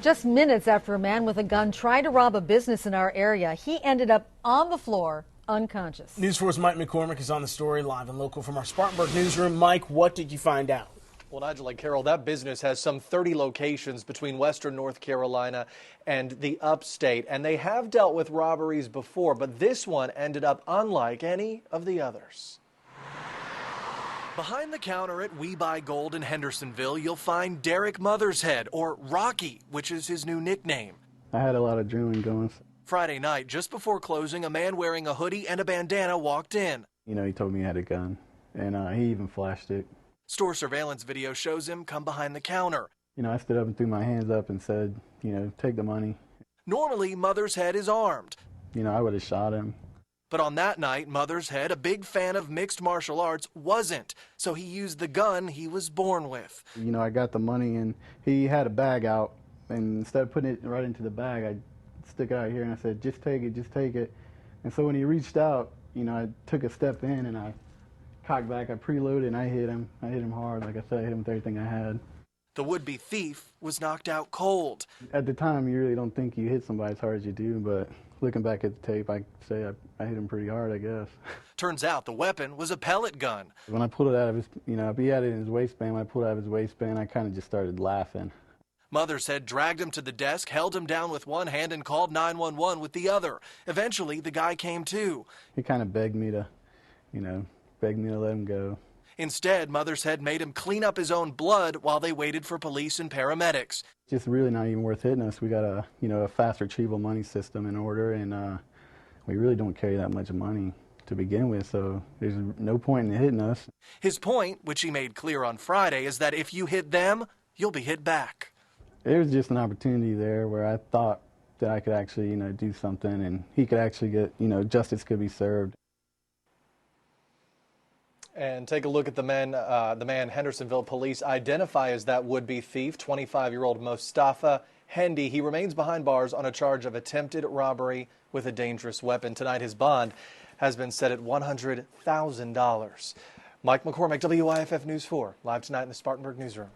Just minutes after a man with a gun tried to rob a business in our area, he ended up on the floor, unconscious. News 4's Mike McCormick is on the story live and local from our Spartanburg newsroom. Mike, what did you find out? Well, Nigel and Carol, that business has some 30 locations between western North Carolina and the upstate, and they have dealt with robberies before, but this one ended up unlike any of the others. Behind the counter at We Buy Gold in Hendersonville, you'll find Derek Mothershead, or Rocky, which is his new nickname. I had a lot of adrenaline going. Friday night, just before closing, a man wearing a hoodie and a bandana walked in. You know, he told me he had a gun, and he even flashed it. Store surveillance video shows him come behind the counter. You know, I stood up and threw my hands up and said, you know, take the money. Normally, Mothershead is armed. You know, I would have shot him. But on that night, Mothershead, a big fan of mixed martial arts, wasn't. So he used the gun he was born with. You know, I got the money, and he had a bag out, and instead of putting it right into the bag, I stuck it out here, and I said, just take it, just take it. And so when he reached out, you know, I took a step in, and I cocked back, I preloaded, and I hit him. I hit him hard. Like I said, I hit him with everything I had. The would-be thief was knocked out cold. At the time, you really don't think you hit somebody as hard as you do, but looking back at the tape, I say I hit him pretty hard, I guess. Turns out the weapon was a pellet gun. When I pulled it out of his, you know, he had it in his waistband. When I pulled it out of his waistband, I kind of just started laughing. Mothershead dragged him to the desk, held him down with one hand, and called 911 with the other. Eventually, the guy came to. He kind of begged me to, you know, let him go. Instead, Mothershead made him clean up his own blood while they waited for police and paramedics. Just really not even worth hitting us. We got a, you know, a fast retrieval money system in order, and we really don't carry that much money to begin with, so there's no point in hitting us. His point, which he made clear on Friday, is that if you hit them, you'll be hit back. There was just an opportunity there where I thought that I could actually, you know, do something, and he could actually get, you know, justice could be served. And take a look at the man Hendersonville police identify as that would-be thief, 25-year-old Mostafa Hendy. He remains behind bars on a charge of attempted robbery with a dangerous weapon. Tonight, his bond has been set at $100,000. Mike McCormick, WIFF News 4, live tonight in the Spartanburg newsroom.